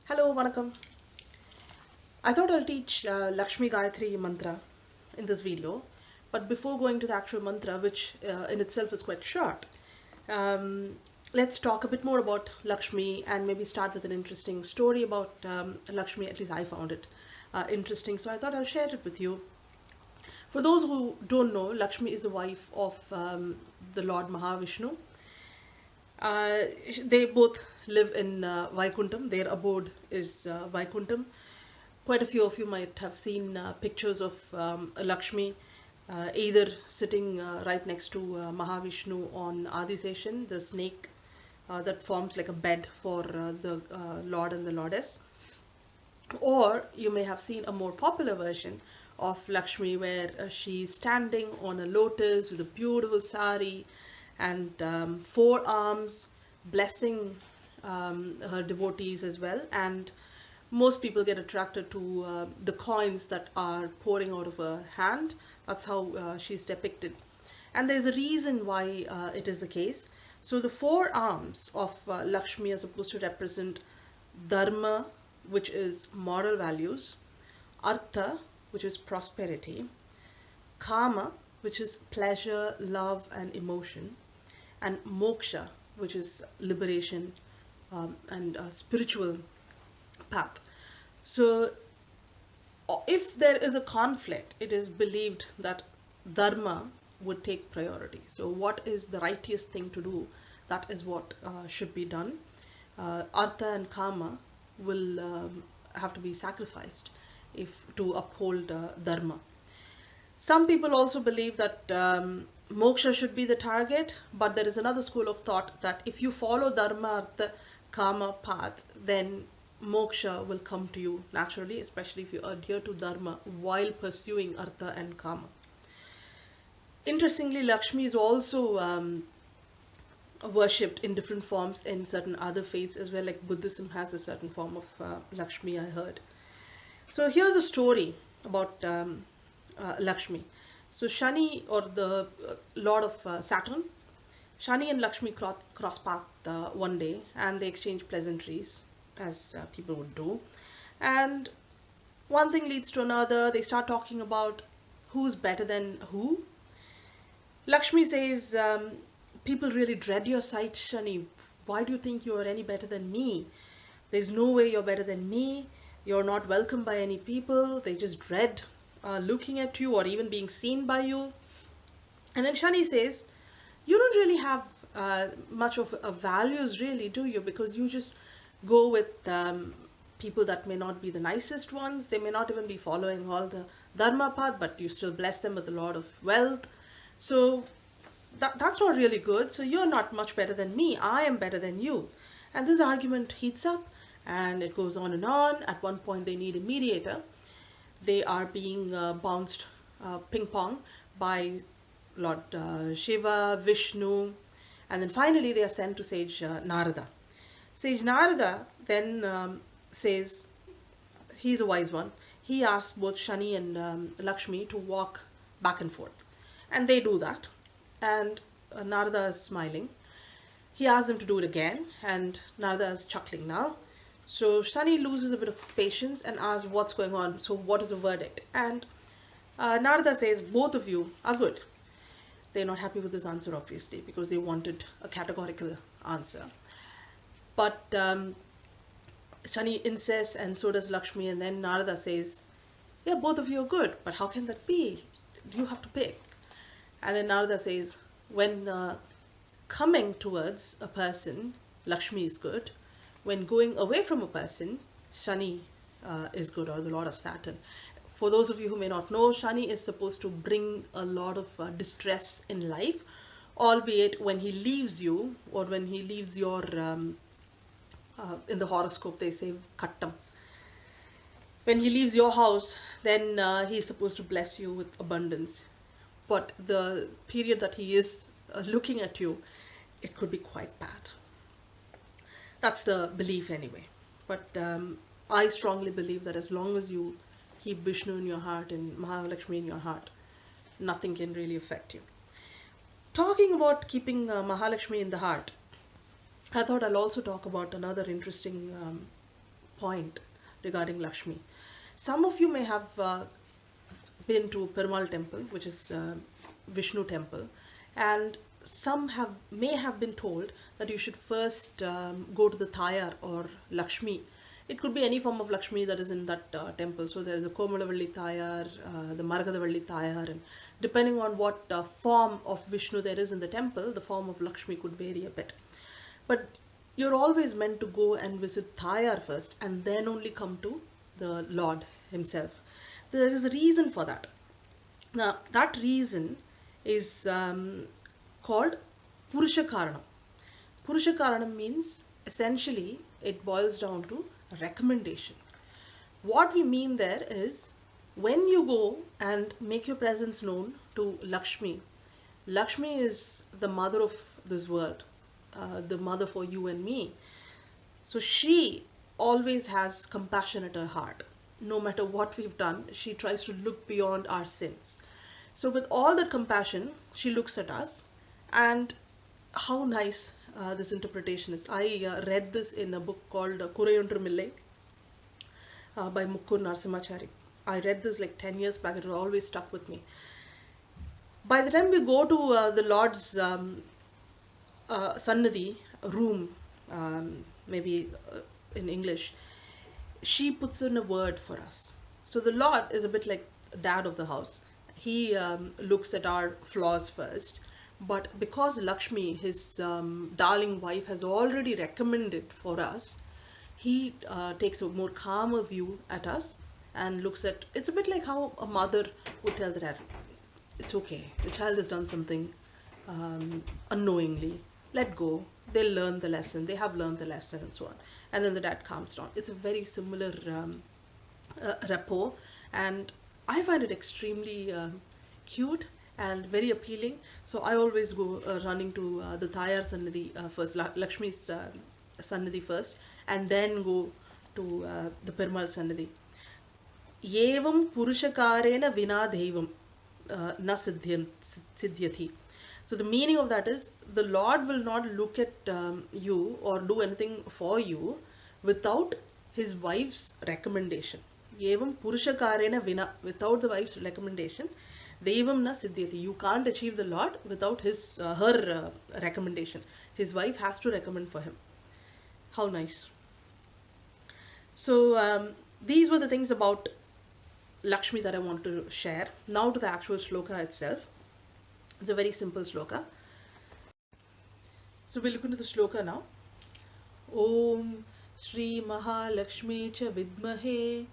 Hello, Vanakkam. I thought I'll teach Lakshmi Gayathri mantra in this video, but before going to the actual mantra, which in itself is quite short, um, let's talk a bit more about Lakshmi and maybe start with an interesting story about Lakshmi. At least I found it interesting, so I thought I'll share it with you. For those who don't know, Lakshmi is the wife of the Lord Mahavishnu. Uh, they both live in Vaikuntham. Their abode is Vaikuntham. Quite a few of you might have seen pictures of Lakshmi either sitting right next to Mahavishnu on Adiseshan, the snake that forms like a bed for the Lord and the Lordess. Or you may have seen a more popular version of Lakshmi where she's standing on a lotus with a beautiful sari and four arms blessing her devotees as well. And most people get attracted to the coins that are pouring out of her hand. That's how she's depicted. And there's a reason why it is the case. So the four arms of Lakshmi are supposed to represent dharma, which is moral values, artha, which is prosperity, kama, which is pleasure, love, and emotion, and moksha, which is liberation and spiritual path. So, if there is a conflict, it is believed that dharma would take priority. So, what is the righteous thing to do? That is what should be done. Artha and kama will have to be sacrificed if to uphold dharma. Some people also believe that moksha should be the target, but there is another school of thought that if you follow dharma, artha, kama path, then moksha will come to you naturally, especially if you adhere to dharma while pursuing artha and kama. Interestingly, Lakshmi is also worshipped in different forms in certain other faiths as well, like Buddhism has a certain form of Lakshmi, I heard. So here's a story about Lakshmi. So Shani, or the lord of Saturn, Shani and Lakshmi cross path one day and they exchange pleasantries as people would do. And one thing leads to another. They start talking about who's better than who. Lakshmi says, people really dread your sight, Shani. Why do you think you are any better than me? There's no way you're better than me. You're not welcome by any people. They just dread looking at you or even being seen by you. And then Shani says, you don't really have much of values, really, do you? Because you just go with people that may not be the nicest ones. They may not even be following all the dharma path, but you still bless them with a lot of wealth. So that's not really good. So you're not much better than me. I am better than you. And this argument heats up and it goes on and on. At one point, they need a mediator. They are being bounced ping pong by Lord Shiva, Vishnu, and then finally they are sent to sage Narada. Sage Narada then says, he's a wise one. He asks both Shani and Lakshmi to walk back and forth. And they do that. And Narada is smiling. He asks them to do it again, and Narada is chuckling now. So Shani loses a bit of patience and asks what's going on. So what is the verdict? And Narada says both of you are good. They're not happy with this answer, obviously, because they wanted a categorical answer. But Shani insists, and so does Lakshmi, and then Narada says, yeah, both of you are good, but how can that be? You have to pick. And then Narada says, when coming towards a person, Lakshmi is good. When going away from a person, Shani is good, or the Lord of Saturn. For those of you who may not know, Shani is supposed to bring a lot of distress in life, albeit when he leaves you, or when he leaves your, in the horoscope they say Kattam. When he leaves your house, then he's supposed to bless you with abundance. But the period that he is looking at you, it could be quite bad. That's the belief anyway. But I strongly believe that as long as you keep Vishnu in your heart and Mahalakshmi in your heart, nothing can really affect you. Talking about keeping Mahalakshmi in the heart, I thought I'll also talk about another interesting point regarding Lakshmi. Some of you may have been to Perumal temple, which is Vishnu temple, and some may have been told that you should first go to the Thayar or Lakshmi. It could be any form of Lakshmi that is in that temple. So there is a Komalavalli Thayar, the Margadavalli Thayar, and depending on what form of Vishnu there is in the temple, the form of Lakshmi could vary a bit. But you're always meant to go and visit Thayar first and then only come to the Lord himself. There is a reason for that. Now, that reason is called Purusha Karanam. Purusha Karanam means essentially it boils down to recommendation. What we mean there is when you go and make your presence known to Lakshmi, Lakshmi is the mother of this world, the mother for you and me. So she always has compassion at her heart. No matter what we've done, she tries to look beyond our sins. So with all that compassion, she looks at us, and how nice this interpretation is. I read this in a book called Kurayondru Millai by Mukkur Narsimachari. I read this like 10 years back. It always stuck with me. By the time we go to the Lord's Sannidhi room, maybe in English, she puts in a word for us. So the Lord is a bit like dad of the house. He looks at our flaws first. But because Lakshmi, his darling wife, has already recommended for us, he takes a more calmer view at us and looks at, it's a bit like how a mother would tell the dad, it's okay, the child has done something unknowingly, let go, they'll learn the lesson, they have learned the lesson, and so on. And then the dad calms down. It's a very similar rapport, and I find it extremely cute and very appealing. So I always go running to the Thayar Sannidhi first, Lakshmi's Sannidhi first, and then go to the Perumal Sannidhi. Yevam Purushakarena Vina Devam Na Siddhyati. So the meaning of that is the Lord will not look at you or do anything for you without his wife's recommendation. Yevam Purushakarena Vina, without the wife's recommendation, Devam na siddhyati. You can't achieve the Lord without her recommendation. His wife has to recommend for him. How nice. So these were the things about Lakshmi that I want to share. Now to the actual sloka itself. It's a very simple sloka. So we'll look into the sloka now. Om Sri Mahalakshmi cha vidmahe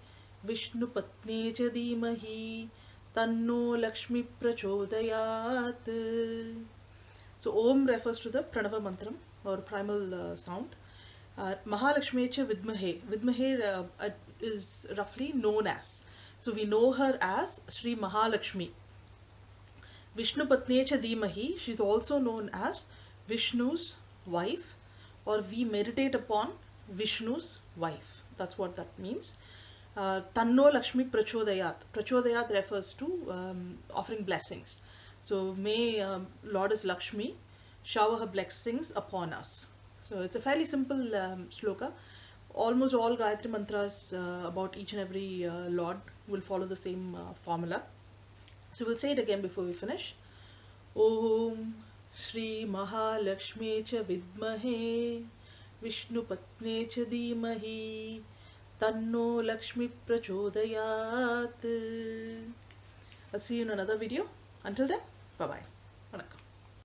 Vishnu patne cha dhimahi Tanno Lakshmi prachodayat. So Om refers to the Pranava mantram or primal sound. Mahalakshmi cha vidmahe. Vidmahe is roughly known as. So we know her as Sri Mahalakshmi. Vishnu patne cha dhimahi. She is also known as Vishnu's wife, or we meditate upon Vishnu's wife. That's what that means. Tanno Lakshmi prachodayat. Prachodayat refers to offering blessings. So may Lourdes Lakshmi shower her blessings upon us. So it's a fairly simple sloka. Almost all Gayathri mantras about each and every Lord will follow the same formula. So we'll say it again before we finish. Om Sri Mahalakshmi cha vidmahe Vishnu patne cha dhimahi Tanno Lakshmi prachodayat. I'll see you in another video. Until then, bye-bye. Vanakkam.